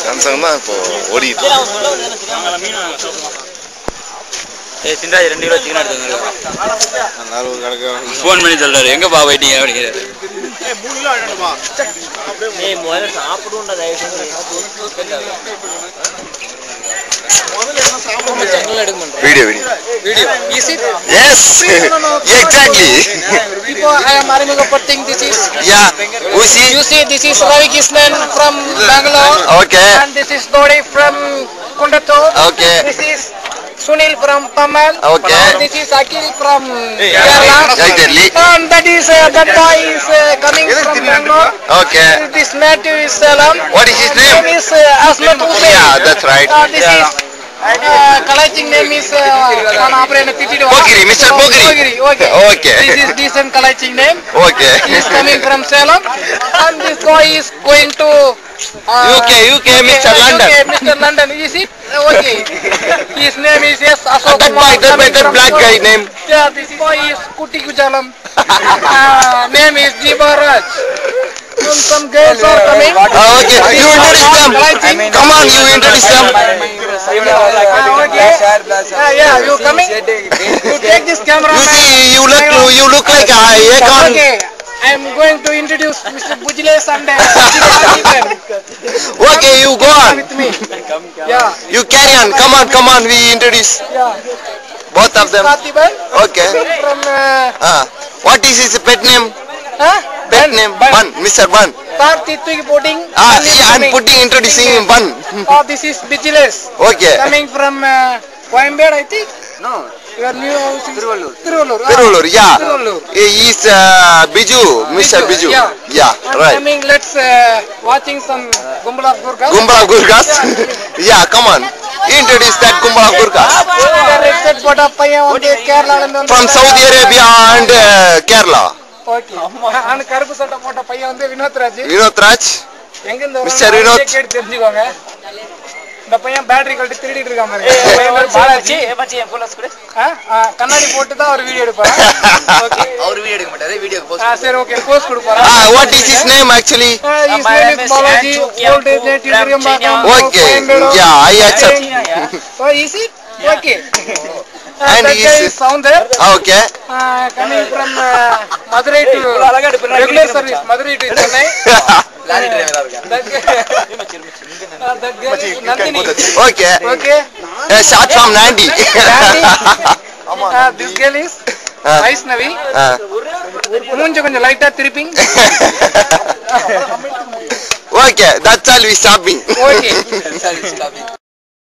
Samsung தான் இப்போ ஓடிட்டு. சிந்தாஜி 2 கிலோ சிக்கன் எடுத்து ஃபோன் பண்ணி சொல்றாரு எங்கப்பா போயிட்டீங்க அப்படிங்கிறாரு. Video. Is it? Yes. No. Exactly. Before I am Aramigo this is. Yeah. You see, this is Ravi Krishnan from Bangalore. Okay. And this is Dodi from Kundato. Okay. This is Sunil from Pamal. Okay. And this is Akhil from Kerala. Exactly. And that boy is coming from Bangalore. Okay. This native is Salam. What is his name? Name is Asmat Hussain. Yeah, that's right. This is collecting name is Pogiri, Mr. Pogiri. Okay. This is decent collecting name. Okay. He is coming from Salem, and this boy is going to UK, Mr. London. Okay, Mr. London. Is it? Okay. His name is Ashok Kumar. That black guy name. Yeah, this boy is Kuti Kujalam. Name is Jibaraj. Some girls are coming. Okay, you introduce them. Come on, you introduce them. Okay. Yeah, you coming? You take this camera. You see, you look like Akon. Okay. I am going to introduce Mr. Bujiles and Okay, you go on. with me. Yeah. You carry on. Come on, we introduce Yeah. both of them. Katiban. Okay. From What is his pet name? Pet name? Bun. Mr. Bun. Karthik putting. Yeah, I'm introducing him Bun. Oh, this is Bujiles. Okay. Coming from Coimbatore, I think. No. Your new house is Tiruvallur. Tiruvallur, yeah. Tiruvallur. He is Biju, Mr. Biju. Yeah, And right. coming, let's watching some Gumbala Gurkhas. Gumbala Gurkhas. Yeah, come on. Introduce that Gumbala Gurkhas. From Saudi Arabia and Kerala. Okay. And கருப்பு சட்டை போட்ட பையன் வந்து Vinod Raj. Vinod Raj. எங்க இருந்து Mr. Vinod. கேட்டு தெரிஞ்சுக்கோங்க. இந்த பையன் பேட்டரி கழட்டி திருடிட்டு இருக்கான் பாருங்க. பாலாஜி கண்ணாடி போட்டு தான் ஒரு வீடியோ எடுப்பாரு. ஓகே. அவர் வீடியோ எடுக்க மாட்டாரு, வீடியோக்கு போஸ்ட். சரி ஓகே, போஸ்ட் கொடுப்பாரு. What is his name actually? His name is Balaji. Old age Okay. Yeah, I accept. So is it? Okay. And that he guy is is found there. Okay. Coming from Madurai to regular service, Madurai to Chennai. Lorry டிரைவரா இருக்கான். That guy is Nandini. Okay. Okay. Short from Nandi. This girl is Vaishnavi. மூஞ்ச கொஞ்சம் லைட்டா திருப்பிங். Okay, that's all we stopping. Okay. Sorry, stop it.